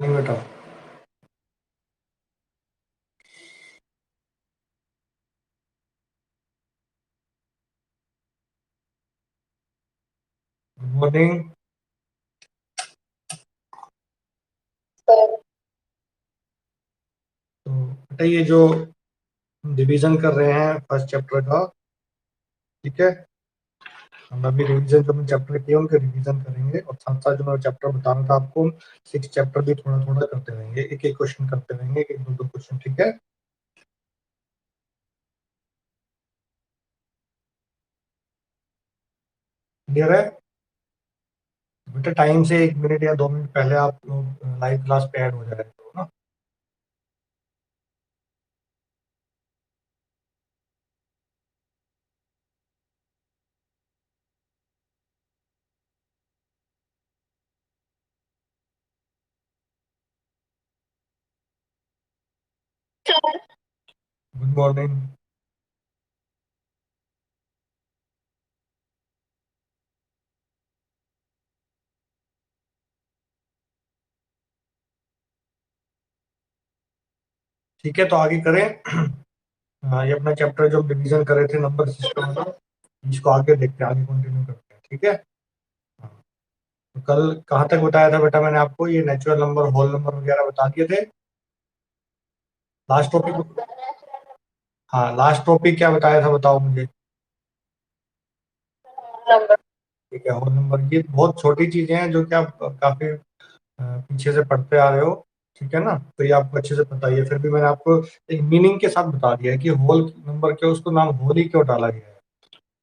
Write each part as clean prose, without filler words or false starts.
नहीं बेटा, good morning. तो बेटा ये जो डिवीजन कर रहे हैं फर्स्ट चैप्टर का, ठीक है, हम अभी रिवीजन जो चैप्टर किए उनके रिवीजन करेंगे और साथ साथ जो मैं चैप्टर बता रहा था आपको 6 चैप्टर भी थोड़ा थोड़ा करते रहेंगे, एक एक क्वेश्चन करते रहेंगे, एक दो दो क्वेश्चन, ठीक है। क्लियर है बेटा? टाइम से 1 मिनट या 2 मिनट पहले आप लाइव क्लास पे ऐड हो जाए तो ना। Good morning. ठीक है, तो आगे करें। ये अपना चैप्टर जो रिवीजन करे थे नंबर सिस्टम का, इसको आगे देखते हैं, आगे कंटिन्यू करते हैं, ठीक है। हाँ, तो कल कहाँ तक बताया था बेटा मैंने आपको? ये नेचुरल नंबर, होल नंबर वगैरह बता दिए थे। लास्ट टॉपिक, हाँ लास्ट टॉपिक क्या बताया था बताओ मुझे? ठीक है, होल नंबर। ये बहुत छोटी चीजें हैं जो कि आप काफी पीछे से पढ़ते आ रहे हो, ठीक है ना, तो ये आपको अच्छे से पता ही है। फिर भी मैंने आपको एक मीनिंग के साथ बता दिया है कि होल नंबर क्यों, उसको नाम होल ही क्यों डाला गया है।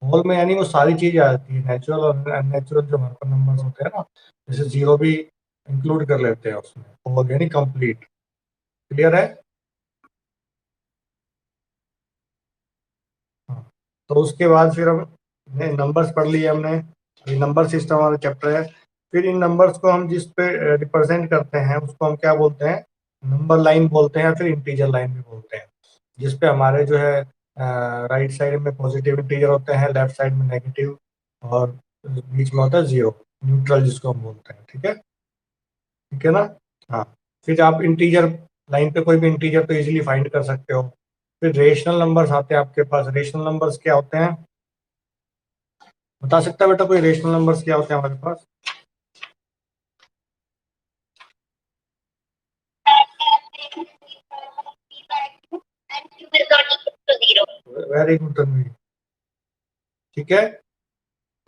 होल में यानी वो सारी चीजें आ जाती है, नेचुरल और अननेचुरल जो हमारे पास नंबर्स होते हैं ना, जैसे जीरो भी इंक्लूड कर लेते हैं उसमें, होल यानी कंप्लीट। क्लियर है? हाँ, तो उसके बाद फिर हम नंबर्स पढ़ लिए हमने, ये नंबर सिस्टम वाला चैप्टर है। फिर इन नंबर्स को हम जिस पे रिप्रेजेंट करते हैं उसको हम क्या बोलते हैं? नंबर लाइन बोलते हैं, फिर इंटीजर लाइन भी बोलते हैं। जिस पे हमारे जो है राइट साइड में पॉजिटिव इंटीजर होते हैं, लेफ्ट साइड में नेगेटिव, और बीच में होता है जीरो, न्यूट्रल जिसको हम बोलते हैं, ठीक है। ठीक है ना? हाँ, फिर आप इंटीजर लाइन पे कोई भी इंटीजर तो इजीली फाइंड कर सकते हो। फिर रेशनल नंबर्स आते हैं आपके पास। रेशनल नंबर्स क्या होते हैं, बता सकता है बेटा कोई? रेशनल नंबर्स क्या होते हैं हमारे पास? Very good Tanvi. ठीक है,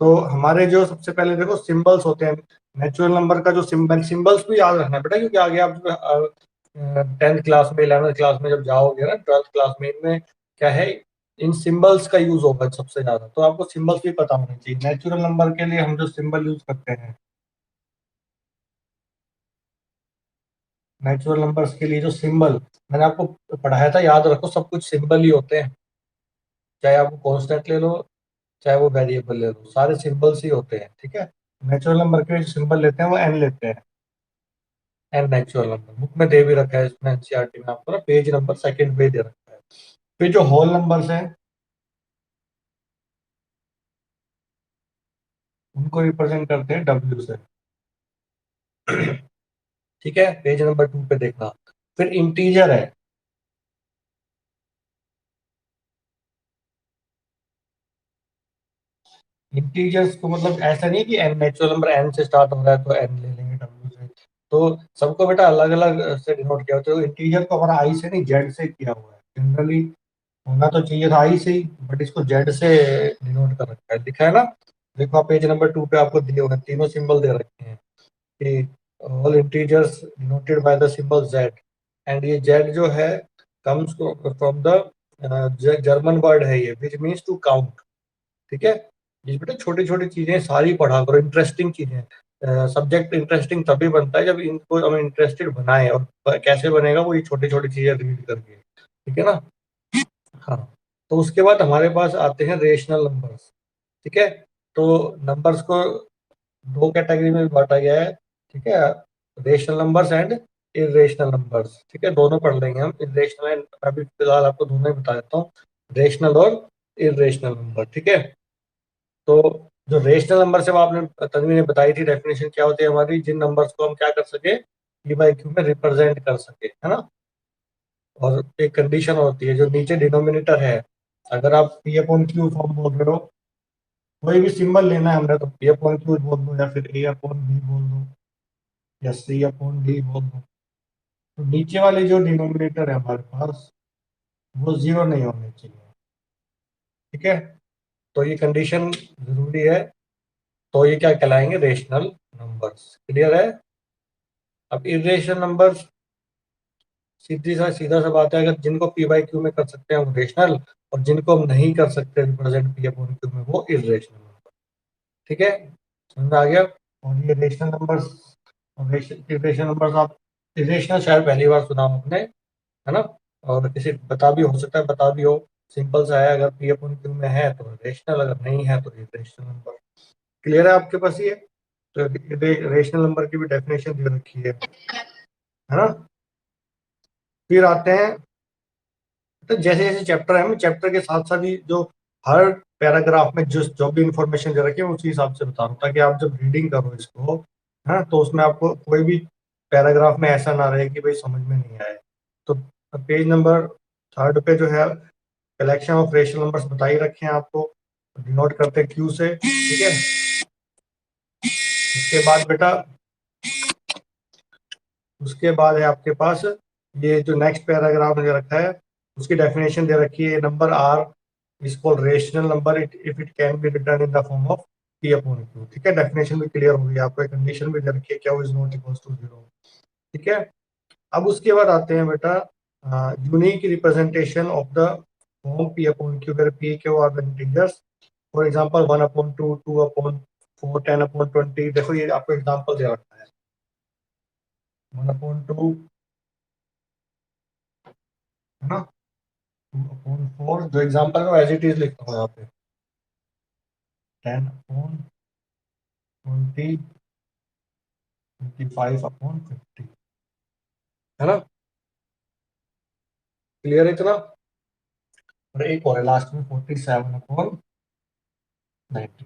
तो हमारे जो सबसे पहले देखो सिंबल्स होते हैं। नेचुरल नंबर का जो सिंबल्स भी याद रखना है बेटा, क्योंकि आगे आप 10th क्लास में, 11th क्लास में जब जाओगे ना, 12th क्लास में, इनमें क्या है, इन सिंबल्स का यूज होगा सबसे ज्यादा, तो आपको सिंबल्स भी पता होने चाहिए। नेचुरल नंबर के लिए हम जो सिंबल यूज करते हैं, नेचुरल नंबर्स के लिए जो सिंबल मैंने आपको पढ़ाया था, याद रखो, सब कुछ सिंबल ही होते हैं। चाहे आप कॉन्स्टेंट ले लो, चाहे वो वेरिएबल ले लो, सारे सिंबल्स ही होते हैं, ठीक है। नेचुरल नंबर के जो सिंबल लेते हैं वो एन लेते हैं। एन नेचुरल नंबर बुक में दे भी रखा है, इसमें एनसीईआरटी में आपको ना पेज नंबर सेकंड पे दे रखा है। फिर जो होल नंबर्स हैं उनको रिप्रेजेंट करते हैं डब्ल्यू से। ठीक है, पेज नंबर 2 पे देखना। फिर इंटीजर है। इंटीजर्स को मतलब ऐसा नहीं कि एन नेचुरल नंबर एन से स्टार्ट हो रहा है तो एन ले लेंगे डब्ल्यू से, तो सबको बेटा अलग अलग से डिनोट किया होता है। तो इंटीजर को हमारा आई से नहीं जेड से किया हुआ है जनरली। होना तो चाहिए था आई से ही, बट इसको जेड से डिनोट कर रखा है, दिखा है ना। देखो आप पेज नंबर 2 पे आपको दिए हुए हैं, तीनों सिंबल दे रखे हैं कि all integers denoted by the symbol Z. And ये जेड जो है comes from the German word है ये, विच मीन्स टू काउंट। ठीक है, ये बेटा छोटी छोटी चीजें सारी पढ़ा करो, इंटरेस्टिंग चीजें। सब्जेक्ट इंटरेस्टिंग तभी बनता है जब इनको हम इंटरेस्टेड बनाए, और कैसे बनेगा वो ये छोटी छोटी चीजें रीड करके, ठीक है ना। हाँ, तो उसके बाद हमारे पास आते हैं रेशनल नंबर्स। ठीक है, तो नंबर्स को दो कैटेगरी में बांटा गया है। ठीक है, rational numbers and irrational numbers. ठीक है, दोनों पढ़ लेंगे हम, इरेशनल एंड, अभी फिलहाल आपको दोनों ही बता देता हूँ, रेशनल और इरेशनल नंबर। ठीक है, तो जो रेशनल नंबर से वो आपने तन्वी ने बताई थी डेफिनेशन क्या होती है हमारी, जिन नंबर्स को हम क्या कर सके, पी बाई क्यू में रिप्रेजेंट कर सके, है ना। और एक कंडीशन होती है, जो नीचे डिनोमिनेटर है, अगर आप पी अपॉन क्यू फॉर्म बोल रहे हो, कोई भी सिंबल लेना है हमने, तो पी अपॉन क्यू बोल दो, या फिर ए अपॉन बी बोल दो, या सी अपॉन डी बोल दो। तो नीचे वाले जो डिनोमिनेटर है हमारे पास, वो जीरो नहीं होने चाहिए। ठीक है, तो ये कंडीशन जरूरी है, तो ये क्या कहलाएंगे, रेशनल नंबर्स। क्लियर है। अब इरेशनल नंबर्स, सीधा सा बात है, अगर जिनको पी बाई क्यू में कर सकते हैं वो रेशनल, और जिनको हम नहीं कर सकते रिप्रेजेंट पी अपॉन क्यू में, वो इरेशनल नंबर। ठीक है, समझ में आ गया। और ये रेशनल नंबर्स, इरेशनल नंबर्स, आप इरेशनल शायद पहली बार सुना हो आपने, है ना। और किसी बता भी हो सकता है, बता भी हो, सिंपल सा है, अगर पी अपॉन क्यू में है तो रेशनल, अगर नहीं है तो इरेशनल नंबर। क्लियर है आपके पास ये। तो रेशनल नंबर की भी डेफिनेशन दे रखी है ना। फिर आते हैं, तो जैसे जैसे चैप्टर है, मैं चैप्टर के साथ साथ ही जो हर पैराग्राफ में जो भी इंफॉर्मेशन दे रखी है उसी हिसाब से बता रहा हूँ, ताकि आप जब रीडिंग करो इसको, है, तो उसमें आपको कोई भी पैराग्राफ में ऐसा ना रहे कि भाई समझ में नहीं आए। तो पेज नंबर 3 पे जो है, कलेक्शन ऑफ रेशनल नंबर्स बता ही रखे हैं आपको, डिनोट करते हैं क्यू से। ठीक है, उसके बाद बेटा, उसके बाद है आपके पास ये जो नेक्स्ट पैराग्राफ दे रखा है, उसकी डेफिनेशन दे रखी है, number R is called rational number if it can be written in the form of P upon Q. ठीक है, डेफिनेशन भी क्लियर हो गई, आपको एक कंडीशन भी दे रखी है, क्या is not equals to zero. ठीक है, अब उसके बाद आते हैं बेटा, unique representation of the form P upon Q, where P Q are the integers. For example 1/2, 2/4, 10/20। देखो ये आपको एग्जांपल दे रखा है, 1/2, है ना, 2/4, जो एग्जांपल में एज इट इज लिखता हूँ यहाँ पे, 10/20, 25/50, है ना। क्लियर है इतना। और एक और है लास्ट में, 47/90।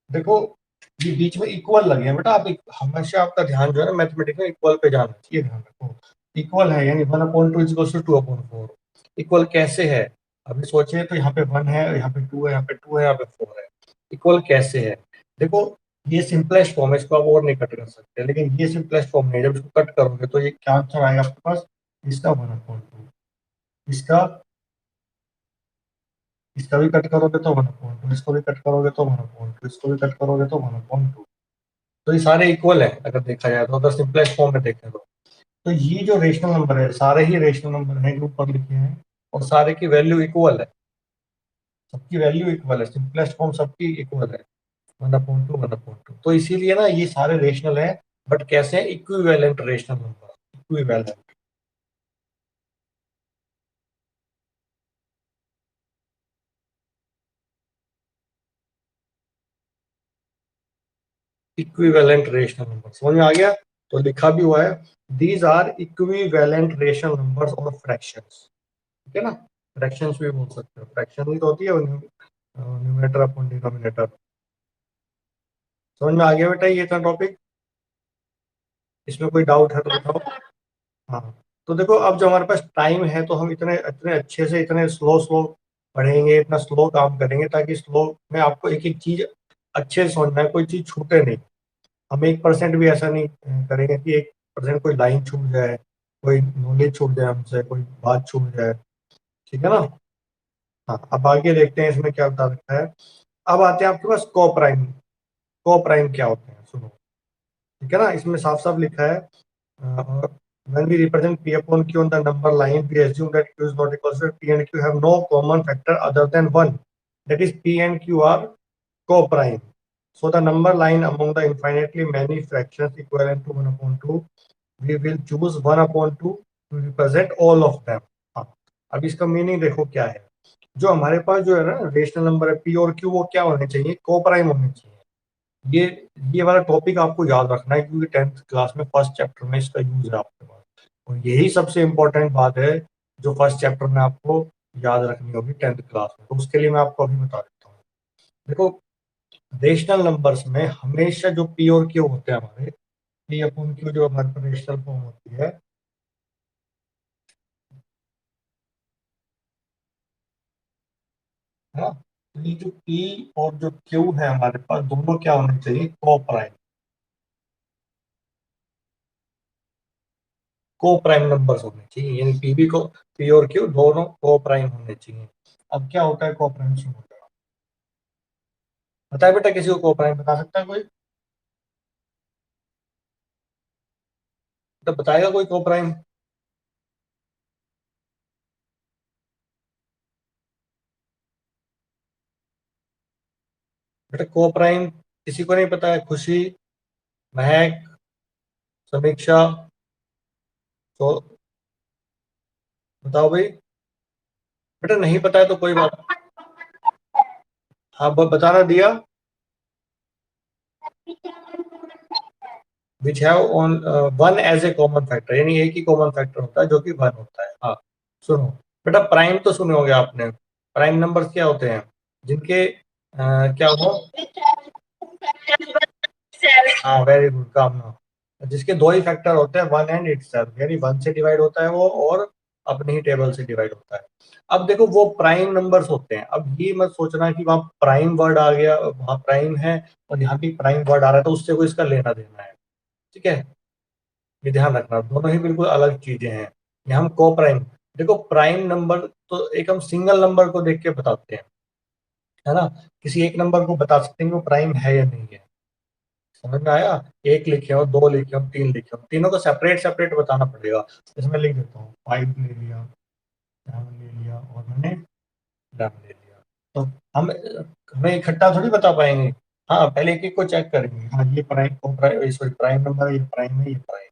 देखो, ये बीच में इक्वल लगे हैं बेटा, आप हमेशा आपका ध्यान जो है ना मैथमेटिक्स में इक्वल पे जाना चाहिए, ध्यान रखो। इक्वल है यानी 1/2 = 2/4। इक्वल कैसे है, अभी सोचिए, तो यहाँ पे 1 है, यहाँ पे 2 है, यहाँ पे 2 है, यहाँ पे 4 है। इक्वल कैसे है, देखो, ये सिंपलेस्ट फॉर्म है, इसको आप और नहीं कट कर सकते, लेकिन ये सिंपलेस्ट फॉर्म नहीं है। जब इसको कट करोगे तो ये क्या आंसर आएगा आपके पास, इसका 1/2, इसका इसका भी कट करोगे तो 1/2, इसको भी कट करोगे तो 1/2, इसको भी कट करोगे तो 1/2। तो ये सारे इक्वल है अगर देखा जाए तो, अगर सिंपलेस्ट फॉर्म में देखें तो ये जो रेशनल नंबर है, सारे ही रेशनल नंबर हैं जो ऊपर लिखे हैं, और सारे की वैल्यू इक्वल है, सबकी वैल्यू इक्वल है, सिंपलेस्ट फॉर्म सबकी इक्वल है, 1/2, 1/2। तो इसीलिए ना ये सारे रेशनल है, बट कैसे हैं, equivalent rational number, equivalent. Equivalent rational number समझ में आ गया। तो लिखा भी हुआ है, these are equivalent rational numbers और फ्रैक्शंस। ठीक है ना, फ्रैक्शंस भी बोल सकते हो, फ्रैक्शन ही तो होती है न्यूमरेटर अपॉन डिनोमिनेटर। समझ में आ गया बेटा ये था टॉपिक, इसमें कोई डाउट है तो बताओ। हाँ, तो देखो, अब जो हमारे पास टाइम है, तो हम इतने इतने अच्छे से, इतने स्लो स्लो पढ़ेंगे, इतना स्लो काम करेंगे, ताकि स्लो में आपको एक एक चीज अच्छे से समझना है, कोई चीज छूटे नहीं। हम 1% भी ऐसा नहीं करेंगे कि 1% कोई लाइन छूट जाए, कोई नॉलेज छूट जाए हमसे, कोई बात छूट जाए। ठीक है ना। हाँ, अब आगे देखते हैं इसमें क्या बता रखा है। अब आते हैं आपके पास कोप्राइम। कोप्राइम क्या होते हैं सुनो। ठीक है ना, इसमें साफ साफ लिखा है, when we represent p upon q on the number line, we assume that q is not equal to p and q have no common factor other than 1, that is p and q are co-prime. So the number line among the infinitely many fractions equivalent to 1/2, we will choose 1/2 to represent all of them. हाँ, अब इसका meaning देखो क्या है। जो हमारे पास जो है ना रेशनल नंबर है पी और क्यू, वो क्या होने चाहिए, कोप्राइम होने चाहिए। ये वाला टॉपिक आपको याद रखना है, क्योंकि 10th क्लास में फर्स्ट चैप्टर में इसका यूज है आपके पास, और यही सबसे इंपॉर्टेंट बात है जो फर्स्ट चैप्टर में आपको याद रखनी होगी 10th क्लास में। तो उसके लिए मैं आपको अभी बता देता हूँ। देखो, रेशनल नंबर्स में हमेशा जो पी और क्यू होते हैं हमारे, पी अपॉन क्यू जो हमारे पास रेशनल फॉर्म होती है ना, तो ये जो पी और जो क्यू है हमारे पास, दोनों क्या होने चाहिए, को प्राइम नंबर्स होने चाहिए, यानी पी भी को, पी और क्यू दोनों को प्राइम होने चाहिए। अब क्या होता है को प्राइम से होता है, बताए बेटा, किसी को को प्राइम बता सकता है कोई, तो बताएगा कोई को प्राइम। बेटा को प्राइम किसी को नहीं पता है, खुशी, महक, समीक्षा, तो बताओ भाई। बेटा नहीं पता है तो कोई बात। हाँ बताना दिया, which have on one as a common factor, यानी एक ही कॉमन फैक्टर होता है जो कि वन होता है। हाँ सुनो बेटा, प्राइम तो सुने होंगे आपने, प्राइम नंबर्स क्या होते हैं, जिनके क्या हो, हाँ वेरी गुड कामना, जिसके दो ही फैक्टर होते हैं, वन एंड इट सेल्फ, यानी वन से डिवाइड होता है वो और अपने ही टेबल से डिवाइड होता है। अब देखो वो प्राइम नंबर्स होते हैं, अब ये मत सोचना कि वहाँ प्राइम वर्ड आ गया, वहाँ प्राइम है और यहाँ भी प्राइम वर्ड आ रहा है तो उससे कोई इसका लेना देना है, ठीक है, ये ध्यान रखना, दोनों ही बिल्कुल अलग चीजें हैं। ये हम को प्राइम, देखो प्राइम नंबर तो एक हम सिंगल नंबर को देख के बताते हैं, है ना, किसी एक नंबर को बता सकते हैं कि वो प्राइम है या नहीं है, समझ में आया। एक लिखे हो, दो लिखे हो, तीन लिखे हो, तीनों को सेपरेट सेपरेट बताना पड़ेगा। इसमें लिख देता हूँ, 5 ले लिया, 7 ले लिया और मैंने 11 ले लिया, तो हम हमें इकट्ठा थोड़ी बता पाएंगे। हाँ पहले एक एक को चेक करेंगे, हाँ ये prime prime sorry prime number है, ये प्राइम है, ये प्राइम,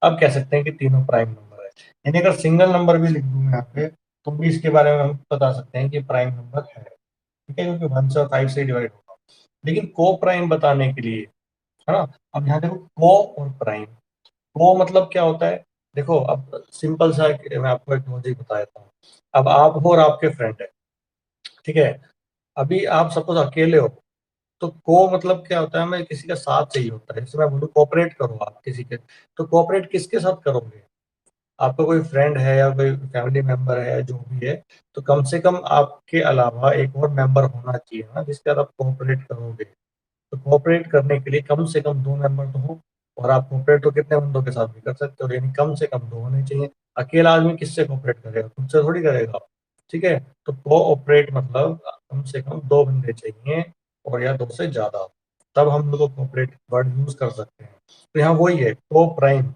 अब कह सकते हैं कि तीनों प्राइम नंबर है। यानी अगर सिंगल नंबर भी लिख दूं मैं यहाँ पे, तो भी इसके बारे में हम बता सकते हैं कि प्राइम नंबर है, ठीक है, क्योंकि 1 से और 5 से डिवाइड होगा। लेकिन को प्राइम बताने के लिए, है ना, अब यहाँ देखो को और प्राइम, को मतलब क्या होता है, देखो अब सिंपल सा मैं आपको एक लॉजिक बता देता हूँ। अब आप हो और आपके फ्रेंड है, ठीक है, अभी आप सपोज अकेले हो, तो को मतलब क्या होता है, हमें किसी का साथ चाहिए होता है, जैसे मैं बोलूँ कोऑपरेट करो आप किसी के, तो कोऑपरेट किसके साथ करोगे, आपका कोई फ्रेंड है या कोई फैमिली मेंबर है जो भी है, तो कम से कम आपके अलावा एक और मेंबर होना चाहिए ना जिसके साथ आप कोऑपरेट करोगे। तो कोऑपरेट करने के लिए कम से कम दो मेंबर तो हो, और आप कोऑपरेट तो कितने बंदों के साथ भी कर सकते हो, यानी कम से कम दो होने चाहिए। अकेला आदमी किससे कोऑपरेट करेगा, खुद से थोड़ी करेगा, ठीक है। तो कोऑपरेट मतलब कम से कम दो बंदे चाहिए, और या दो से ज्यादा, तब हम लोग कोऑपरेट वर्ड यूज कर सकते हैं। तो यहाँ वही है को प्राइम,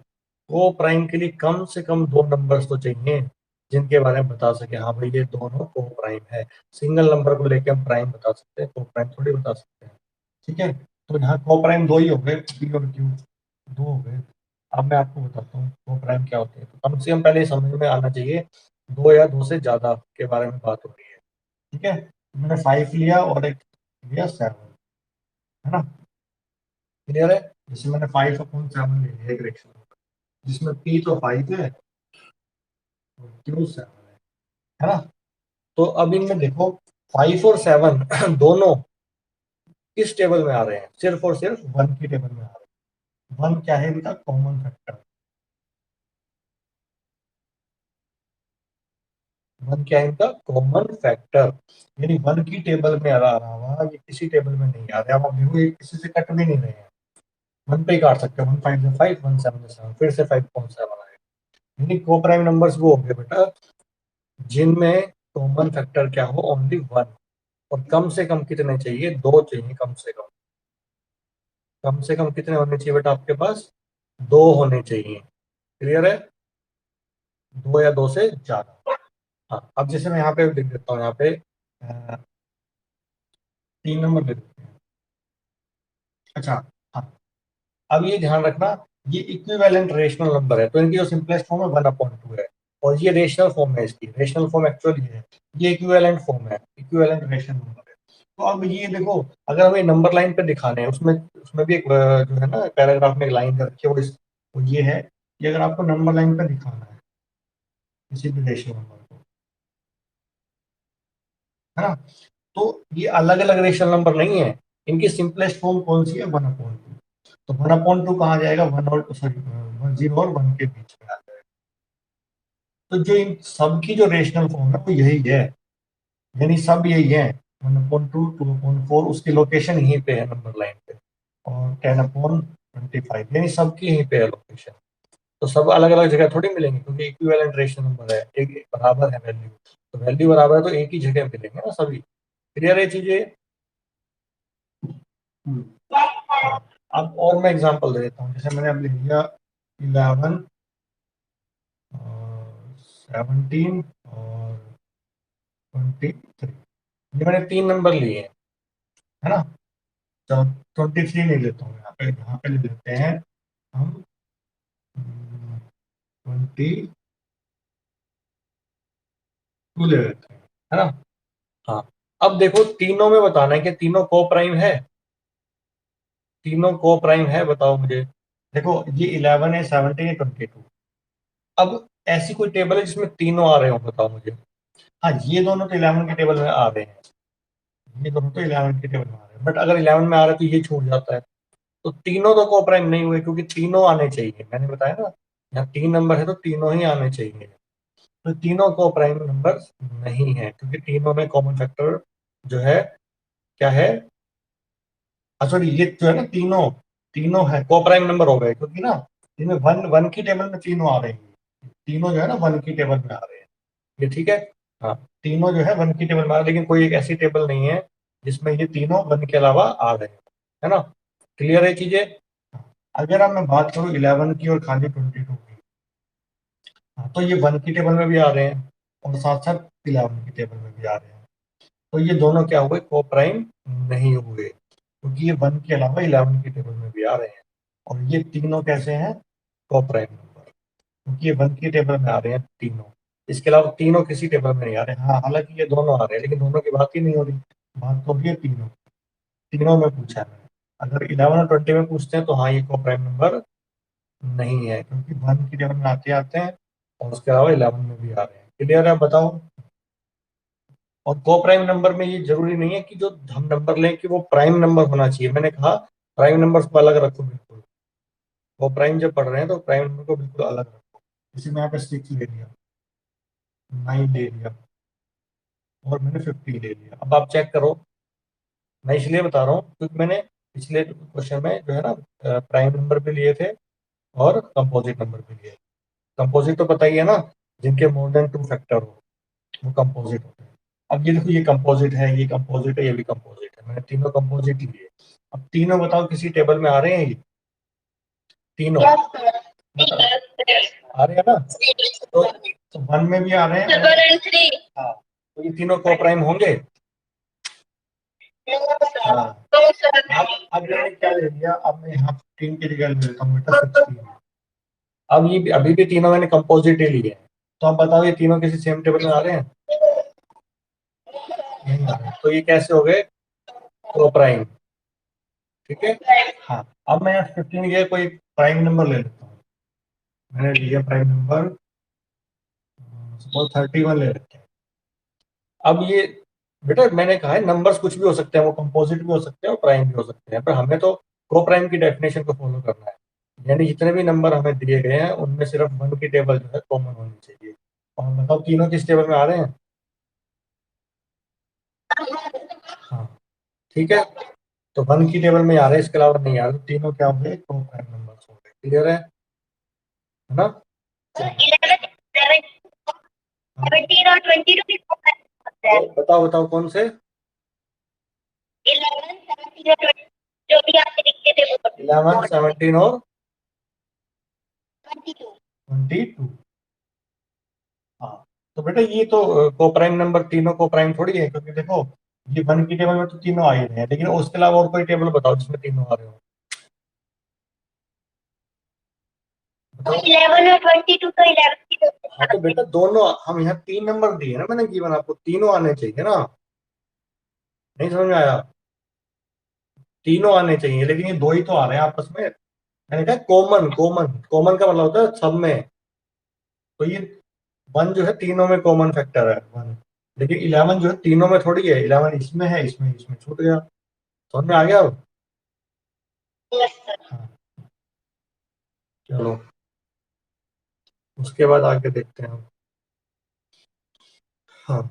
को प्राइम के लिए कम से कम दो नंबर्स तो चाहिए जिनके बारे में बता सके हाँ भाई ये दोनों को प्राइम है। सिंगल नंबर को लेके हम प्राइम बता सकते हैं, को प्राइम थोड़ी बता सकते हैं, ठीक है। तो यहाँ को प्राइम दो ही हो गए, पी और क्यू दो हो गए। अब मैं आपको बताता हूँ को प्राइम क्या होते हैं, तो कम से कम पहले समझ में आना चाहिए, दो या दो से ज्यादा के बारे में बात हो रही है, ठीक है। तो मैंने 5 लिया और एक लिया 7, है ना, क्लियर है। जैसे मैंने 5/7 ले लिया एक रिएक्शन, जिसमें पी तो 5 है और क्यू 7 है ना। तो अब इनमें देखो 5 और 7 दोनों किस टेबल में आ रहे हैं, सिर्फ और सिर्फ वन की टेबल में आ रहे हैं। वन क्या है इनका कॉमन फैक्टर, वन क्या है इनका कॉमन फैक्टर, यानी वन की टेबल में आ रहा हुआ, ये किसी टेबल में नहीं आ रहा है। अब आप देखो ये किसी से कट भी नहीं रहे हैं, वन पे ही काट सकते हैं, 1 5 से 5, 1 7 से 7, फिर से 5/7 आए। यानी को प्राइम नंबर्स वो हो गए बेटा जिनमें कॉमन फैक्टर क्या हो, ओनली वन, और कम से कम कितने चाहिए, दो चाहिए कम से कम। कम से कम कितने होने चाहिए बेटा आपके पास, दो होने चाहिए, क्लियर है, दो या दो से ज्यादा। हाँ अब जैसे मैं यहाँ पे लिख देता हूँ, यहाँ पे 3 नंबर दे देते हैं, अच्छा, हाँ, अब ये ध्यान रखना, ये इक्विवेलेंट रेशनल नंबर है, तो इनकी जो सिंपलेस्ट फॉर्म है 1/2 है, और ये रेशनल फॉर्म है, इसकी रेशनल फॉर्म एक्चुअल ये है, ये इक्विवेलेंट फॉर्म है, इक्विवेलेंट रेशनल नंबर है। तो अब ये देखो, अगर हमें नंबर लाइन पे दिखाने हैं, उसमें उसमें भी एक जो है ना पैराग्राफ में एक लाइन कर रखी है, वो ये है कि अगर आपको नंबर लाइन पे दिखाना है किसी भी रेशनल नंबर को, है ना, तो ये अलग अलग रेशनल नंबर नहीं है, इनकी सिंपलेस्ट फॉर्म कौन सी है, 1/2। तो 1/2 कहाँ जाएगा, 1 और सॉरी 0 और 1 के बीच में आ जाएगा। तो जो इन सब की जो रेशनल फॉर्म है वो यही है, यानी सब यही है, 1/2, 2/4, उसकी लोकेशन यहीं पे है नंबर लाइन पे, और 10/25, यानी सबकी यहीं पे है लोकेशन। तो सब अलग अलग जगह थोड़ी मिलेंगे, क्योंकि इक्विवेलेंट रेशनल नंबर है, एक एक बराबर है वैल्यू, तो वैल्यू बराबर है तो एक ही जगह मिलेंगे ना सभी। क्लियर है चीजें? अब और मैं एग्जांपल दे देता हूँ, जैसे मैंने अब ले लिया 11, 17 और 23, ये मैंने 3 नंबर लिए हैं, है ना। तो 23 नहीं लेता हूँ, यहाँ पे ले लेते हैं हम 22 ले लेते हैं, है ना। हाँ, अब देखो तीनों में बताना है कि तीनों को प्राइम है, तीनों को प्राइम है, बताओ मुझे। देखो ये 11 है, 17 है, 22। अब ऐसी कोई टेबल है जिसमें तीनों आ रहे हो, बताओ मुझे। हाँ, ये दोनों तो 11 के टेबल में आ रहे हैं, ये दोनों तो 11 के टेबल में आ रहे हैं, बट अगर 11 में आ रहा है तो ये छूट जाता है, तो तीनों तो को प्राइम नहीं हुए, क्योंकि तीनों आने चाहिए, मैंने बताया ना, यहाँ 3 नंबर है तो तीनों ही आने चाहिए, तो तीनों को प्राइम नंबर नहीं है, क्योंकि तीनों में कॉमन फैक्टर जो है क्या है, सॉरी, ये जो है ना, तीनों तीनों है को प्राइम नंबर हो गए, क्योंकि ना इनमें वन वन की टेबल में तीनों आ रहे हैं, तीनों जो है ना 1 की टेबल में आ रहे हैं, ये ठीक है। हाँ, तीनों जो है 1 की टेबल में आ रहे हैं, लेकिन कोई एक ऐसी टेबल नहीं है जिसमें ये तीनों 1 के अलावा आ रहे हैं, है ना। क्लियर है चीजें? अगर अब मैं बात करूँ 11 की और खाली 22 की, हाँ, तो ये 1 की टेबल में भी आ रहे हैं, और साथ साथ 11 की टेबल में भी आ रहे हैं, तो ये दोनों क्या हुए, को प्राइम नहीं हुए, क्योंकि ये 1 के अलावा 11 की टेबल में भी आ रहे हैं, और ये तीनों कैसे हैं, को प्राइम नंबर, क्योंकि ये 1 की टेबल में आ रहे हैं तीनों, इसके अलावा तीनों किसी टेबल में नहीं आ रहे हैं। हाँ, हालांकि ये दोनों आ रहे हैं, लेकिन दोनों की बात ही नहीं हो रही, बात तो हो रही है तीनों, तीनों में पूछा है मैंने। अगर 11 और 20 में पूछते हैं तो हाँ, ये को प्राइम नंबर नहीं है, क्योंकि 1 की टेबल में आते आते हैं, और उसके अलावा 11 में भी आ रहे हैं। क्लियर है, बताओ। और को प्राइम नंबर में ये जरूरी नहीं है कि जो हम नंबर लें कि वो प्राइम नंबर होना चाहिए, मैंने कहा प्राइम नंबर को अलग रखो बिल्कुल, वो प्राइम जब पढ़ रहे हैं तो प्राइम नंबर को बिल्कुल अलग रखो। इसी में यहाँ पे 6 ले लिया, 9 ले लिया, और मैंने 50 ले लिया। अब आप चेक करो, मैं इसलिए बता रहा हूँ क्योंकि मैंने पिछले क्वेश्चन में जो है ना प्राइम नंबर भी लिए थे और कंपोजिट नंबर भी लिए। कंपोजिट तो पता ही है ना, जिनके मोर देन 2 फैक्टर हो, वो कंपोजिट होते हैं। अब ये देखो, ये कंपोजिट है, ये कंपोजिट है, ये भी कंपोजिट है, मैंने तीनों कंपोजिट लिए। अब तीनों बताओ किसी टेबल में आ रहे हैं, ये तीनों आ रहे हैं ना, तो 1 में भी आ रहे हैं, हाँ, तो ये तीनों को प्राइम होंगे। हाँ, अब मैंने क्या ले लिया, अब मैं यहाँ 15 की जगह ले लेता हूँ बेटा 16। अब ये अभी भी तीनों मैंने कंपोजिट ही लिए हैं, तो आप बताओ ये तीनों किसी सेम टेबल में आ रहे हैं, नहीं आ रहे हैं, तो ये कैसे हो गए, को प्राइम। ठीक है, हाँ, अब मैं 15 की जगह कोई प्राइम नंबर ले लेता हूँ, मैंने लिया प्राइम नंबर, सपोज 31 ले लेते हैं। अब ये बेटा मैंने कहा है नंबर्स कुछ भी हो सकते हैं, वो कंपोजिट भी हो सकते हैं और प्राइम भी हो सकते हैं, पर हमें तो को प्राइम की डेफिनेशन को फॉलो करना है, यानी जितने भी नंबर हमें दिए गए हैं उनमें सिर्फ 1 की टेबल जो है कॉमन होनी चाहिए। और बताओ तीनों किस टेबल में आ रहे हैं। हाँ, ठीक है, तो 1 की टेबल में आ रहे हैं, इसके अलावा नहीं आ रहे, तो तीनों क्या होंगे, को प्राइम नंबर हो गए। क्लियर है ना। तो बताओ बताओ कौन से, 11, 17 और 22। हाँ, तो बेटा ये तो को प्राइम नंबर तीनों को प्राइम थोड़ी है, क्योंकि देखो ये 1 की टेबल में तो तीनों आ ही रहे हैं, लेकिन उसके अलावा और कोई टेबल बताओ जिसमें तीनों आ रहे हो। 11 और 22 तो 11 की तो हाँ तो बेटा दोनों, हम यहाँ 3 नंबर दिए ना मैंने गिवन आपको, तीनों आने चाहिए ना, नहीं समझ में आया? तीनों आने चाहिए, लेकिन ये दो ही तो आ रहे हैं आपस में। मैंने कहा कॉमन, कॉमन कॉमन का मतलब होता है सब में। तो ये 1 जो है तीनों में कॉमन फैक्टर है 1, लेकिन 11 जो है तीनों में थोड़ी है, 11 इसमें है, इसमें इसमें छूट गया। समझ में आ गया अब? हाँ, चलो उसके बाद आगे देखते हैं हम। हाँ,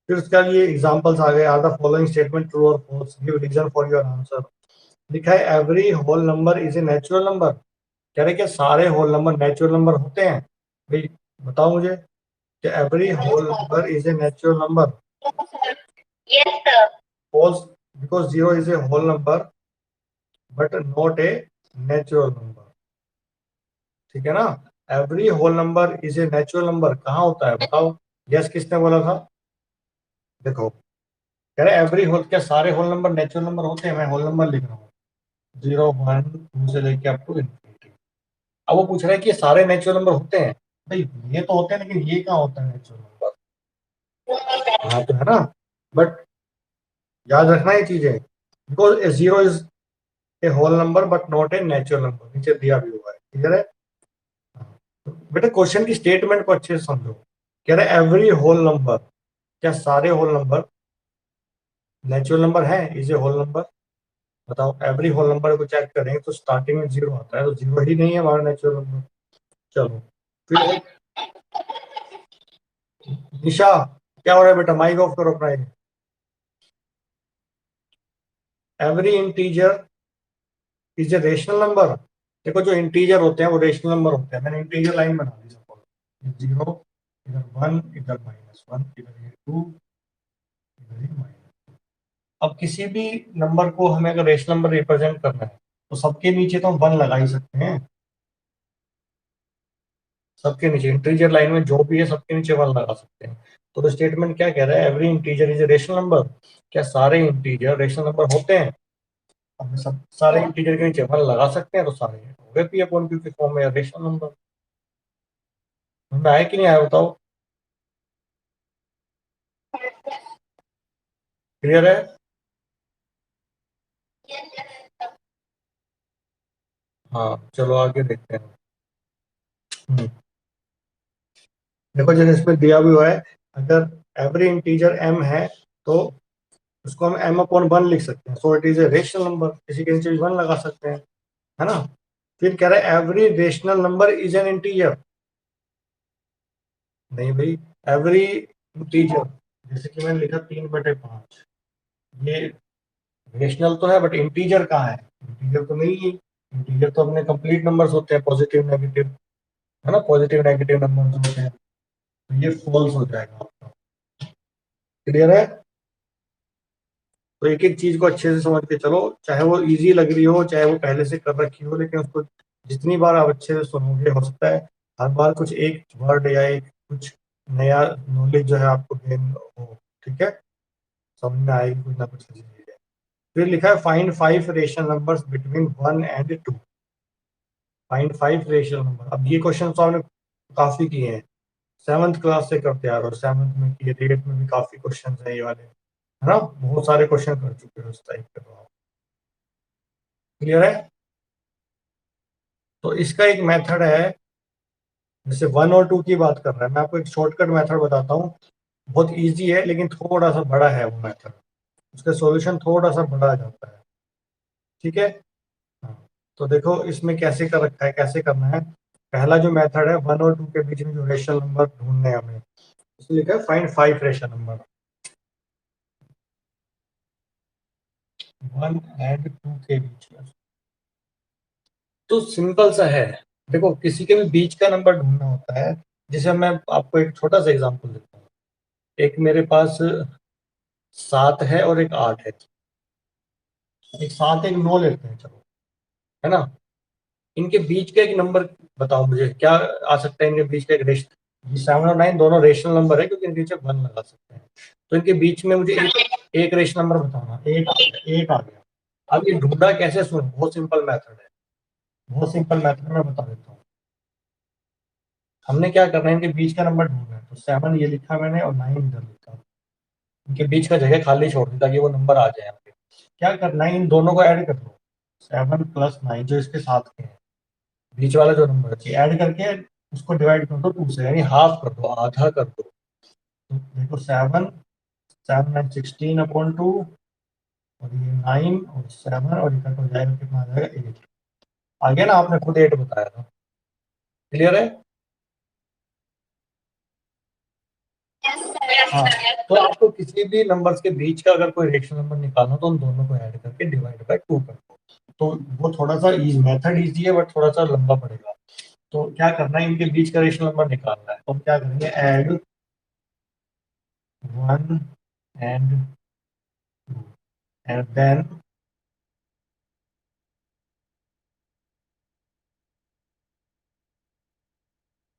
फिर उसका ये एग्जांपल्स आ गए। Are the following statement true और false, give reason for your answer. लिखा है every whole number is a natural number. कह रहे कि सारे होल नंबर नेचुरल नंबर होते हैं? भाई बताओ मुझे कि every whole number is a natural number. Yes sir. False, because zero is a whole number but not a natural number. ठीक है ना? Every whole number is a natural number कहाँ होता है बताओ? यस किसने बोला था? देखो कह रहे एवरी होल, क्या सारे होल नंबर नेचुरल नंबर होते हैं? मैं होल नंबर लिख रहा हूँ 0 1 2 से लेके अप टू इन्फिनिटी। अब वो पूछ रहा है कि ये सारे नेचुरल नंबर होते हैं? भाई ये तो होते हैं, लेकिन ये कहाँ होता है नेचुरल नंबर? हाँ तो है ना, बट याद रखना ये चीजें, because zero is a whole number but not a natural number, नीचे दिया भी हुआ है, क्लियर है? हाँ। तो बेटा क्वेश्चन की स्टेटमेंट को अच्छे से समझो। कह रहे एवरी होल नंबर, क्या सारे होल नंबर नेचुरल नंबर है? Is a whole number. बताओ एवरी होल नंबर को चेक करें तो स्टार्टिंग में जीरो आता है, तो जीरो ही नहीं है हमारा नेचुरल नंबर। चलो फिर निशा, क्या हो रहा है बेटा? माइक ऑफ करो अपना। Every integer is a rational number. देखो जो इंटीजर होते हैं वो रेशनल नंबर होते हैं। मैंने इंटीजर लाइन बना दी, सपोज 0, इधर 1, इधर -1, इधर ये 2, इधर ये माइनस। अब किसी भी नंबर को हमें अगर रेशनल नंबर रिप्रेजेंट करना है तो सबके नीचे तो हम 1 लगा ही सकते हैं। सबके नीचे इंटीजर लाइन में जो भी है सबके नीचे 1 लगा सकते हैं। तो स्टेटमेंट क्या कह रहा है? Every integer is a rational number. क्या सारे इंटीजर रेशनल नंबर होते हैं? हम सब सारे इंटीजर के नीचे 1 लगा सकते हैं, तो सारे हो गए पी अपॉन क्यू के फॉर्म में रेशनल नंबर। हमें आया कि नहीं आया बताओ? क्लियर है? हाँ चलो आगे देखते हैं। देखो जैसे इसमें दिया भी हुआ है, अगर एवरी इंटीजर m है तो उसको हम m अपॉन 1 लिख सकते हैं, so it is a rational number, किसी के नीचे 1 लगा सकते हैं, है ना? फिर कह रहा है every rational number is an integer. नहीं भाई, एवरी इंटीजर, जैसे कि मैंने लिखा 3/5, ये रेशनल तो है बट इंटीजर कहाँ है? इंटीजर तो नहीं है। इंटीजर तो अपने कंप्लीट नंबर्स होते हैं, पॉजिटिव नेगेटिव, है ना? पॉजिटिव नेगेटिव नंबर्स होते हैं, तो ये फॉल्स हो जाएगा आपका। क्लियर है? तो एक एक चीज को अच्छे से समझ के चलो, चाहे वो इजी लग रही हो चाहे वो पहले से कर रखी हो, लेकिन उसको जितनी बार आप अच्छे से सुनोगे, हो सकता है हर बार कुछ एक वर्ड या एक कुछ नया नॉलेज जो है आपको गेन हो। ठीक है, समझ में आएगी कुछ ना कुछ चीजें। फिर लिखा है find 5 rational numbers between 1 and 2। Find 5 rational number. अब ये क्वेश्चन तो आपने काफी किए हैं, 7th क्लास से करते आ रहे हो, 7th में किए, 8th में भी काफी क्वेश्चन है ये वाले, है ना? बहुत सारे क्वेश्चन कर चुके हो इस टाइप के, तो क्लियर है? तो इसका एक मेथड है, जैसे 1 और 2 की बात कर रहा है, मैं आपको एक शॉर्टकट मेथड बताता हूँ। बहुत इजी है लेकिन थोड़ा सा बड़ा है वो मेथड, उसका सॉल्यूशन थोड़ा सा बड़ा जाता है। ठीक है? हाँ। तो देखो इसमें कैसे कर रखा है, कैसे करना है। पहला जो मेथड है, 1 और 2 के बीच में जो रेशनल नंबर ढूंढने हैं हमें, उसमें लिखा है फाइंड 5 रेशनल नंबर, 1 एंड 2 के बीच में। तो सिंपल सा है, देखो किसी के भी बीच का नंबर ढूंढना होता है। जैसे मैं आपको एक छोटा सा एग्जांपल देता हूँ। एक मेरे पास 7 है और एक 8 है। एक 7 एक 9 लेते हैं, चलो, है ना? इनके बीच का एक नंबर बताओ मुझे, क्या आ सकता है इनके बीच का एक रेशनल? 7 और 9 दोनों रेशनल नंबर है क्योंकि इनके बीच 1 लगा सकते हैं। तो इनके बीच में मुझे एक रेशनल नंबर बताना। एक आ गया। अब ये ढूंढा कैसे? सुनो, बहुत सिंपल मेथड है। बहुत सिंपल मेथड मैं बता देता हूँ। हमने क्या करना है, इनके बीच का नंबर ढूंढना है। तो 7 ये लिखा मैंने और 9 इधर लिखा, इनके बीच का जगह खाली छोड़ दी ताकि वो नंबर आ जाए यहाँ पे। क्या करना है, इन दोनों को ऐड कर दो, 7 प्लस 9 जो इसके साथ के हैं, बीच वाला जो नंबर है ऐड करके उसको डिवाइड कर दो 2 से, यानी हाफ कर दो, आधा कर दो। तो देखो 7 7 9 16 अपॉन 2, और ये 9 और 7, और ये कट हो जाएगा, कितना आ जाएगा 8। आ गया ना, आपने खुद 8 बताया था। क्लियर है? हाँ, तो आपको किसी भी नंबर्स के बीच का अगर कोई रेशनल नंबर निकालना तो उन दोनों को ऐड करके डिवाइड बाय 2 कर दो। तो वो थोड़ा सा मेथड इजी है बट थोड़ा सा लंबा पड़ेगा। तो क्या करना है, इनके बीच का रेशनल नंबर निकालना है। तो हम क्या करेंगे, add 1 and 2 and then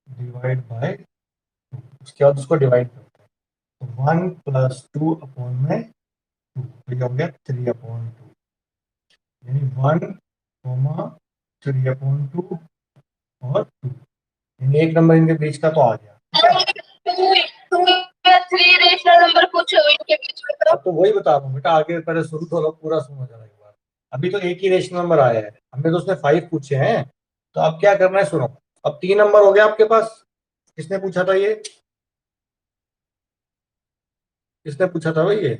divide by 2। उसके बाद उसको डिवाइड करते हैं। तो 1 प्लस 2 अपॉन में 2, तो ये हो गया 3 अपॉन 2, यानी 1 कोमा 3 अपॉन 2 और 2, यानी एक नंबर इनके बीच का तो आ गया। थ्री रेशनल नंबर पूछो इनके बीच में। अब तो वही बता रहा हूँ बेटा, आगे पहले शुरू तो लो, पूरा सुनो जरा एक बार। अभी तो एक ही रेशनल नंबर आया है, हमने तो उसमें 5 पूछे हैं। तो अब क्या करना है सुनो, अब 3 नंबर हो गया आपके पास। किसने पूछा था ये, किसने पूछा था भाई ये?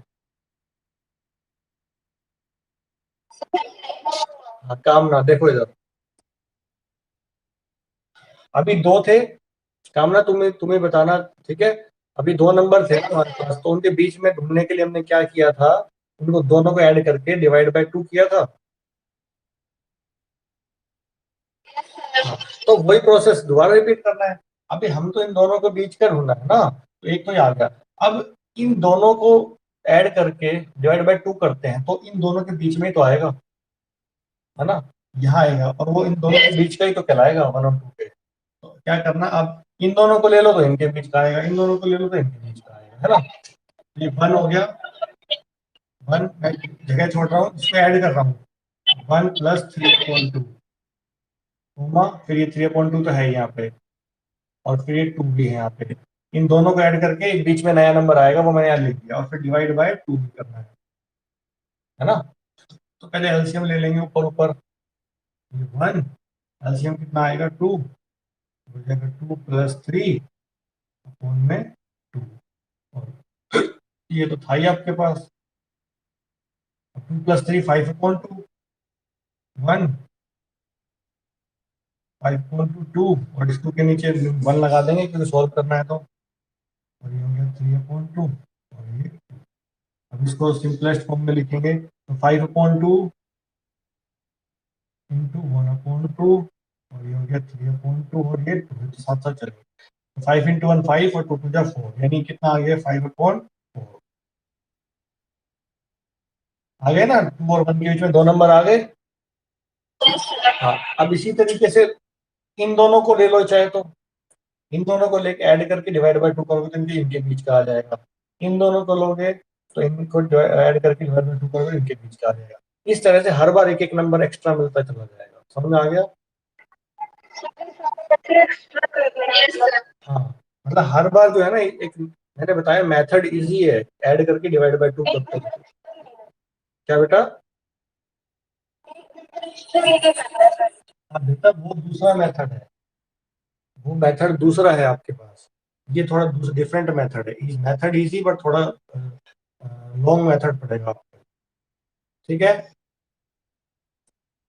हाँ, काम ना देखो इधर, अभी 2 थे। कामना तुम्हें तुम्हें बताना, ठीक है। अभी 2 नंबर थे हमारे पास, तो उनके बीच में ढूंढने के लिए हमने क्या किया था, उनको दोनों को ऐड करके डिवाइड बाय 2 किया था। हाँ, तो वही प्रोसेस दोबारा रिपीट करना है। अभी हम तो इन दोनों को बीच का ढूंढना है ना, तो एक तो ये आ गया। अब इन दोनों को ऐड करके डिवाइड बाय 2 करते हैं, तो इन दोनों के बीच में ही तो आएगा, है ना, यहाँ आएगा, और वो इन दोनों के बीच का ही तो कहलाएगा 1 और 2 के। तो क्या करना, अब इन दोनों को ले लो तो इनके बीच का आएगा, इन दोनों को ले लो तो इनके बीच का आएगा, है ना। ये 1 हो गया, 1 मैं जगह छोड़ रहा हूँ, इसमें ऐड कर रहा हूँ, 1 प्लस 3/2, फिर ये 3/2 तो है यहाँ पे, और फिर ये 2 भी है यहाँ पे। इन दोनों को ऐड करके एक बीच में नया नंबर आएगा, वो मैंने यहाँ लिख दिया, और फिर डिवाइड बाय 2 भी करना है ना। तो पहले एलसीएम ले लेंगे ऊपर ऊपर, 1, एलसीएम कितना आएगा 2, हो जाएगा 2 प्लस 3 अपॉन में 2, और ये तो था ही आपके पास, 2 प्लस 3 5/2, 1 5/2, और इस 2 के नीचे 1 लगा देंगे क्योंकि सॉल्व करना है तो, और ये हो गया 3/2, और ये 2। अब इसको सिंपलेस्ट फॉर्म में लिखेंगे, तो 5/2 इंटू 1/2, और ये हो गया 3/2, और ये 2 तो साथ साथ चलेगा। 5 इंटू 1 5 और 2 टू जा 4, यानी कितना आ गया 5/4 आ गए ना। 2 और 1 के बीच में 2 नंबर आ गए। हाँ, अब इसी तरीके से इन दोनों को ले लो चाहे तो, इन दोनों को लेके ऐड करके डिवाइड बाय 2 करोगे तो इनके इनके बीच का आ जाएगा। इन दोनों को लोगे तो इनको ऐड करके डिवाइड बाय 2 करोगे, इनके बीच का आ जाएगा। इस तरह से हर बार एक एक नंबर एक्स्ट्रा मिलता चला जाएगा। समझ में आ गया? हाँ, मतलब हर बार जो है ना, एक मैंने बताया मेथड इजी है, ऐड करके डिवाइड बाय 2 करते हैं। क्या बेटा? हाँ बेटा, वो दूसरा मेथड है, वो मेथड दूसरा है आपके पास। ये थोड़ा डिफरेंट मेथड है, मेथड इजी बट थोड़ा लॉन्ग मेथड पड़ेगा आपको। ठीक है,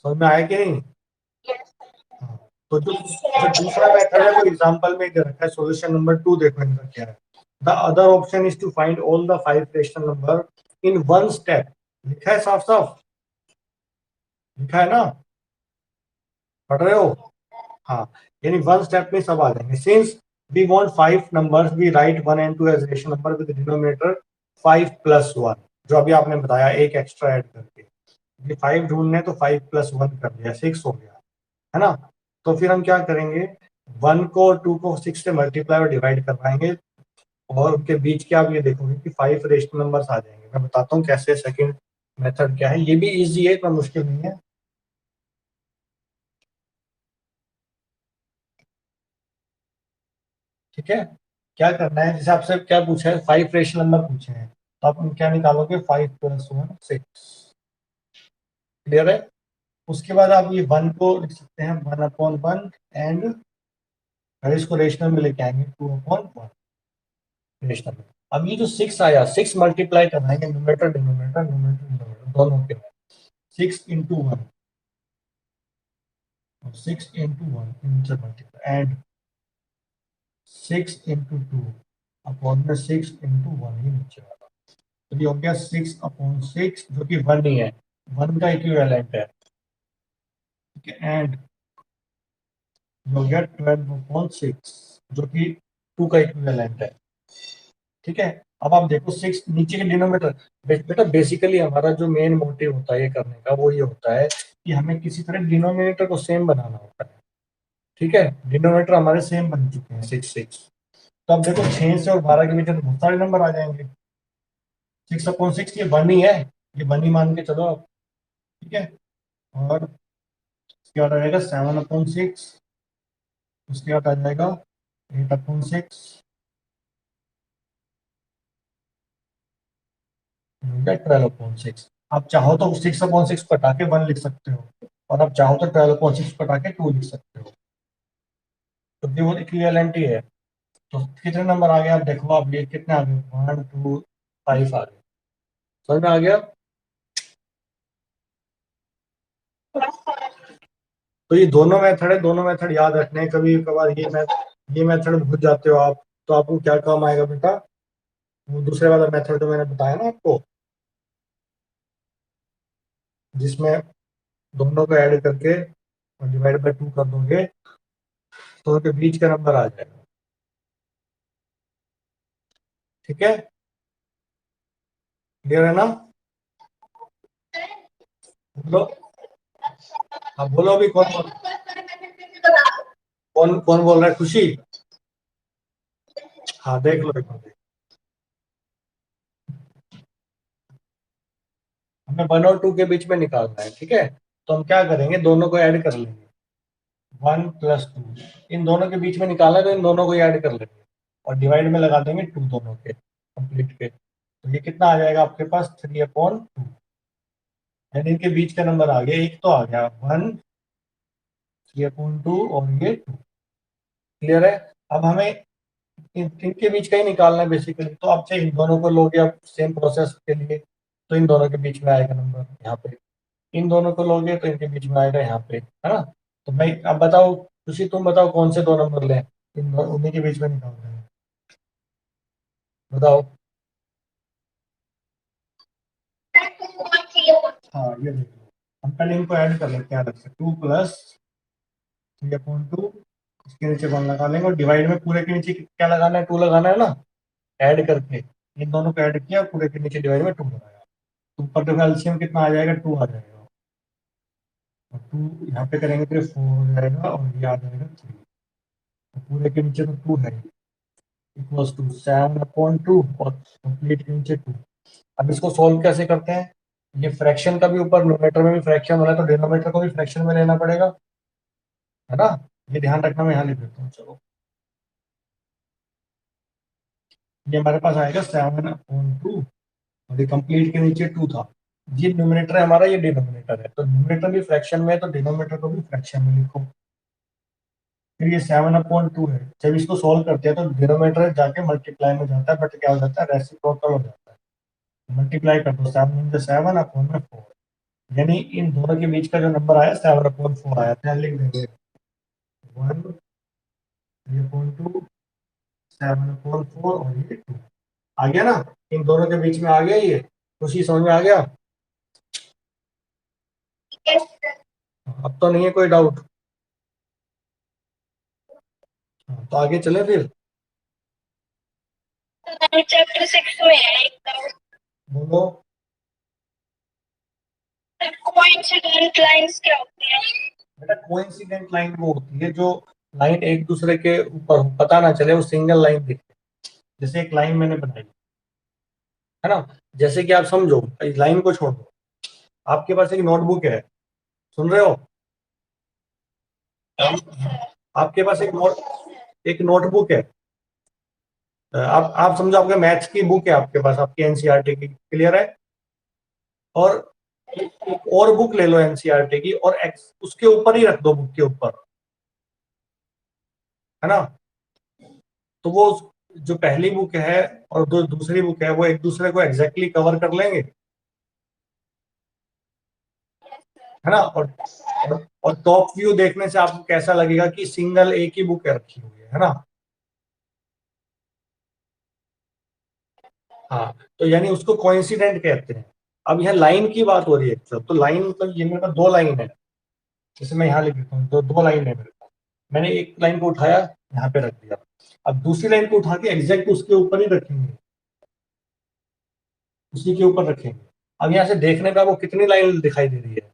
समझ में आया कि नहीं? हाँ, तो जो दूसरा मेथड है वो एग्जांपल में दे रखा है। सॉल्यूशन नंबर 2 देखो इनका क्या है। The other option is to find all the 5 rational number in 1 step. लिखा है साफ साफ, लिखा है ना, पढ़ रहे हो? हाँ, यानी 1 स्टेप में सब आ जाएंगे। Since we want 5 numbers, we write 1 and 2 as rational number with denominator 5 + 1, जो अभी आपने बताया एक एक्स्ट्रा ऐड करके। ये 5 ढूंढने तो 5 + 1 कर दिया, 6 हो गया, है ना। तो फिर हम क्या करेंगे, 1 को और 2 को 6 से मल्टीप्लाई और डिवाइड करवाएंगे, और उनके बीच के आप ये देखोगे कि 5 रेशनल नंबर्स आ जाएंगे। मैं बताता हूँ कैसे, सेकंड मेथड क्या है, ये भी इजी है, इतना मुश्किल नहीं है। ठीक है, क्या करना है, जैसे आपसे क्या पूछा है, 5 रेशनल नंबर पूछे हैं, तो आप क्या निकालोगे, 5 + 1 6। क्लियर है। उसके बाद आप ये 1 को लिख सकते हैं 1/1 एंड अगर इसको रेशनल में लेके आएंगे 2/1 रेशनल में। अब ये जो 6 आया, 6 मल्टीप्लाई कराएंगे न्यूमरेटर डिनोमिनेटर, न्यूमरेटर डिनोमिनेटर दोनों के, 6 × 1 और 6 × 1 इनसे मल्टीप्लाई एंड 6 × 2 अपॉन में 6 × 1 ही नीचे वाला, तो ये हो गया 6/6 जो कि 1 ही है, 1 का इक्विवेलेंट है। ठीक है, एंड हो गया 12/6 जो कि 2 का इक्विवेलेंट है। ठीक है, अब आप देखो 6 नीचे के डिनोमिनेटर, बेटा बेसिकली हमारा जो मेन मोटिव होता है ये करने का वो ये होता है कि हमें किसी तरह डिनोमिनेटर को सेम बनाना होता है। ठीक है, डिनोमिनेटर हमारे सेम बन चुके हैं 6 तो अब देखो 6 से और 12 के बीच में तो बहुत सारे नंबर आ जाएंगे। 6/6 ये 1 ही है, ये 1 ही मान के चलो आप। ठीक है, और उसके बाद आ जाएगा 7/6, उसके बाद आ जाएगा 8/6, 12/6। आप चाहो तो 6/6 को हटा के 1 लिख सकते हो और आप चाहो तो 12/6 को हटा के 2 लिख सकते हो, क्योंकि वो इक्विवेलेंट ही है। तो कितने नंबर आ गए आप देखो, आप ये कितने आ गए, 1 2 5 आ गए, समझ में आ गया। तो ये दोनों मेथड है, दोनों मेथड याद रखने हैं, कभी कभार ये मेथड भूल जाते हो आप, तो आपको क्या काम आएगा बेटा, वो दूसरे वाला मेथड जो मैंने बताया ना आपको, जिसमें दोनों को ऐड करके और डिवाइड बाय 2 कर दोगे तो उनके बीच का नंबर आ जाएगा। ठीक है, क्लियर है ना। बोलो, हाँ बोलो, अभी कौन कौन बोल रहा है, खुशी। हाँ देख लो एक बार, हमें 1 और 2 के बीच में निकालना है। ठीक है, तो हम क्या करेंगे, दोनों को ऐड कर लेंगे, 1 + 2, इन दोनों के बीच में निकालना है तो इन दोनों को ऐड कर लेंगे और डिवाइड में लगा देंगे 2 दोनों के कंप्लीट के, तो ये कितना आ जाएगा आपके पास, 3/2, यानी इनके बीच का नंबर आ गया, एक तो आ गया 1, 3/2 और ये 2। क्लियर है। अब हमें इनके बीच का ही निकालना है बेसिकली, तो आप चाहे इन दोनों को लोगे आप सेम प्रोसेस के लिए तो इन दोनों के बीच में आएगा नंबर यहाँ पे, इन दोनों को लोगे तो इनके बीच में आएगा यहाँ पे, है ना। तो भाई अब बताओ खुशी, तुम बताओ कौन से 2 नंबर लें, उन्हीं के बीच में निकालना है, बताओ। हाँ ये देखो, हम पहले इनको ऐड कर लेते हैं अलग से, 2 + 3/2, इसके नीचे 1 लगा लेंगे और डिवाइड में पूरे के नीचे क्या लगाना है, 2 लगाना है ना, ऐड करके इन दोनों को ऐड किया, पूरे के नीचे डिवाइड में 2 लगाया, तो ऊपर देखो एलसीएम कितना आ जाएगा, 2 आ जाएगा, और 2 यहाँ पे करेंगे तो 4 हो जाएगा और ये आ जाएगा 3, तो पूरे के नीचे तो 2 है, इक्वल्स टू 7/2 और कंप्लीट के नीचे 2। अब इसको सोल्व कैसे करते हैं, ये फ्रैक्शन का भी ऊपर न्यूमरेटर में भी फ्रैक्शन हो रहा है तो डिनोमिनेटर को भी फ्रैक्शन में लेना पड़ेगा, है ना, ये ध्यान रखना, मैं यहाँ लिख देता हूँ। चलो ये हमारे पास आएगा 7/2 और ये कंप्लीट के नीचे 2 था, ये न्यूमरेटर है हमारा, ये डिनोमिनेटर है, तो न्यूमरेटर भी फ्रैक्शन में है तो डिनोमिनेटर को भी फ्रैक्शन में लिखो। फिर ये 7/2 है, जब इसको सोल्व करते हैं तो डिनोमिनेटर जाके मल्टीप्लाई में जाता है, बट क्या हो जाता है, रेसिप्रोकल हो जाता है, मल्टीप्लाई कर दो, 7 × 7/4, यानी इन दोनों के बीच का जो नंबर आया 7/4 आया था, लिख देंगे 1/2, 7/4 और ये 2 आ गया ना, इन दोनों के बीच में आ गया ये, खुशी समझ में आ गया। अब तो नहीं है कोई डाउट, तो आगे चले फिर, चैप्टर 6 में है बोलो। कोइंसिडेंट लाइंस क्या होती है। बेटा कोइंसिडेंट लाइन वो होती है जो लाइन एक दूसरे के ऊपर हो, पता ना चले वो सिंगल लाइन दिखे, जैसे एक लाइन मैंने बनाई, है ना, जैसे कि आप समझो इस लाइन को छोड़ दो, आपके पास एक नोटबुक है, सुन रहे हो, आपके पास एक नोटबुक है, आप समझो आपके मैथ्स की बुक है आपके पास, आपकी एनसीईआरटी की, क्लियर है, और एक और बुक ले लो एनसीईआरटी की और उसके ऊपर ही रख दो, बुक के ऊपर, है ना। तो वो जो पहली बुक है और जो दूसरी बुक है वो एक दूसरे को एग्जैक्टली कवर कर लेंगे, है ना। और टॉप व्यू देखने से आपको कैसा लगेगा कि सिंगल एक ही बुक है रखी हुई है ना। हाँ, तो यानी उसको कोइंसिडेंट कहते हैं। अब यह लाइन की बात हो रही है, तो लाइन मतलब ये मेरे पास दो लाइन है, जैसे मैं यहाँ लिख देता हूँ, दो लाइन है मेरे पास, मैंने एक लाइन को उठाया यहाँ पे रख दिया, अब दूसरी लाइन को उठा के एग्जैक्ट उसके ऊपर ही रखेंगे, उसी के ऊपर रखेंगे। अब यहाँ से देखने पे आपको कितनी लाइन दिखाई दे रही है?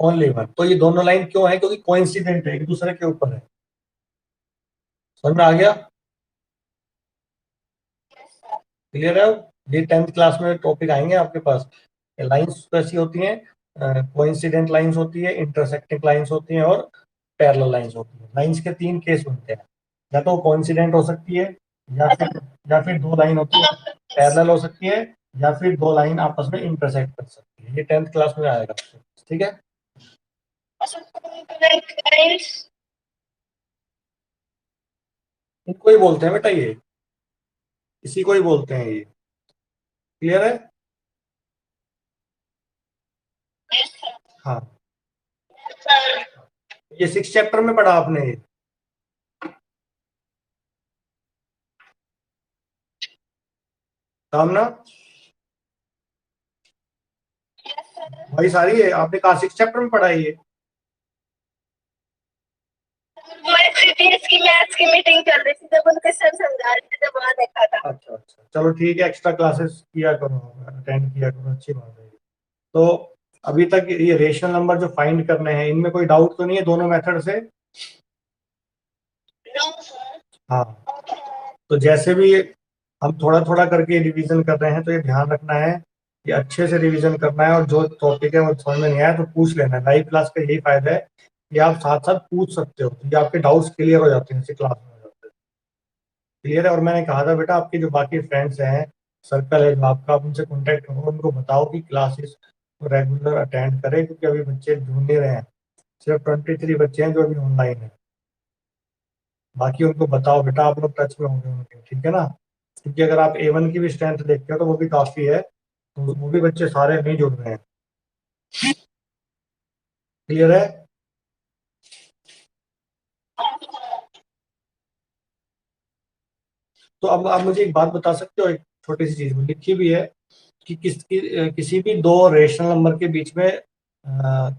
Only one. तो ये दोनों लाइन क्यों है? क्योंकि कोइंसिडेंट है, एक दूसरे के ऊपर है। समझ में आ गया? क्लियर है? ये 10th क्लास में टॉपिक आएंगे आपके पास। लाइंस कैसी होती हैं? कोइंसिडेंट लाइंस होती है, इंटरसेक्टिंग लाइंस होती हैं, और पैरेलल लाइंस होती हैं। लाइंस के तीन केस बनते हैं, या तो कोइंसिडेंट हो सकती है, या फिर दो लाइन होती है पैरेलल हो सकती है, या फिर दो लाइन आपस में इंटरसेक्ट कर सकती है। ये 10th क्लास में आएगा, ठीक है। लाइंस इनको ही बोलते हैं बेटा, ये इसी को ही बोलते हैं ये। क्लियर है? हाँ, ये 6 चैप्टर में पढ़ा आपने ये। सामना भाई सारी है, आपने कहा 6 चैप्टर में पढ़ा है ये। हमारे सीटीएस की मैथ्स की मीटिंग चल रही थी, जब उनके सर समझा रहे थे, जब वहां देखा था। अच्छा अच्छा, चलो ठीक है, एक्स्ट्रा क्लासेस किया करो, अटेंड किया करो, अच्छी बात है। तो अभी तक ये रेशनल नंबर जो फाइंड करने हैं, इनमें कोई डाउट तो नहीं है दोनों मेथड से? हाँ, तो जैसे भी हम थोड़ा थोड़ा करके रिवीजन कर रहे हैं, तो ये ध्यान रखना है कि अच्छे से रिवीजन करना है, और जो टॉपिक है वो समझ में नहीं आया तो पूछ लेना है। लाइव क्लास का यही फायदा है कि आप साथ साथ पूछ सकते हो, तो ये आपके डाउट्स क्लियर हो जाते हैं इसी क्लास में हो जाते हैं। क्लियर है? और मैंने कहा था बेटा, आपके जो बाकी फ्रेंड्स हैं, सर्कल है जो आपका, आप उनसे कॉन्टेक्ट करो, उनको बताओ कि क्लासेस रेगुलर अटेंड करें, क्योंकि अभी बच्चे ढूंढ नहीं रहे हैं। सिर्फ 23 बच्चे हैं जो अभी ऑनलाइन है, बाकी उनको बताओ बेटा, आप लोग टच में होंगे उनके, ठीक है ना। क्योंकि अगर आप A1 की भी स्ट्रेंथ देखते हो तो वो भी काफी है, तो वो भी बच्चे सारे नहीं जुड़ रहे हैं। क्लियर है? तो अब आप मुझे एक बात बता सकते हो, एक छोटी सी चीज लिखी भी है कि किसी भी दो रेशनल नंबर के बीच में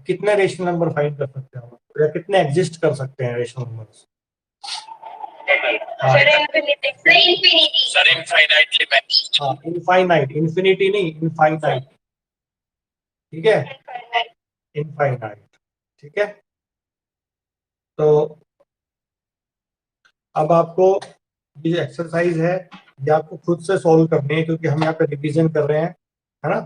कितने रेशनल नंबर फाइंड कर सकते हैं, या कितने एग्जिस्ट कर सकते हैं रेशनल नंबर्स? हाँ, सर इनफाइनाइट लिमिट। हाँ, इनफाइनाइट, इन्फिनिटी नहीं, इनफाइनाइट, ठीक है, इनफाइनाइट, ठीक है। तो अब आपको ये एक्सरसाइज है, ये आपको खुद से सॉल्व करनी है, क्योंकि हम यहाँ पे रिवीजन कर रहे हैं, है ना।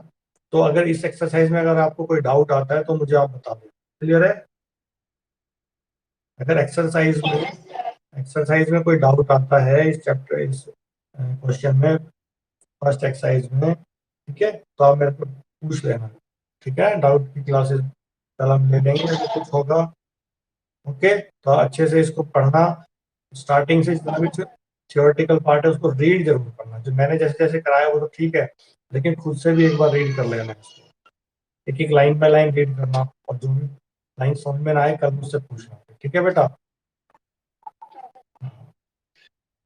तो अगर इस एक्सरसाइज में अगर आपको कोई डाउट आता है तो मुझे आप बता दो। क्लियर है? अगर एक्सरसाइज में कोई डाउट आता है इस चैप्टर, इस क्वेश्चन में, फर्स्ट एक्सरसाइज में, ठीक है, तो आप मेरे को पूछ लेना, ठीक है। डाउट की क्लासेस कल हम ले लेंगे अगर कुछ होगा। ओके, तो अच्छे से इसको पढ़ना, स्टार्टिंग से जितना भी थियोरेटिकल पार्ट है उसको रीड जरूर करना। जो मैंने जैसे जैसे कराया वो तो ठीक है, लेकिन खुद से भी एक बार रीड कर लेना इसको, एक एक लाइन बाय लाइन रीड करना, और जो भी लाइन समझ में ना आए कल मुझसे पूछना, ठीक है बेटा।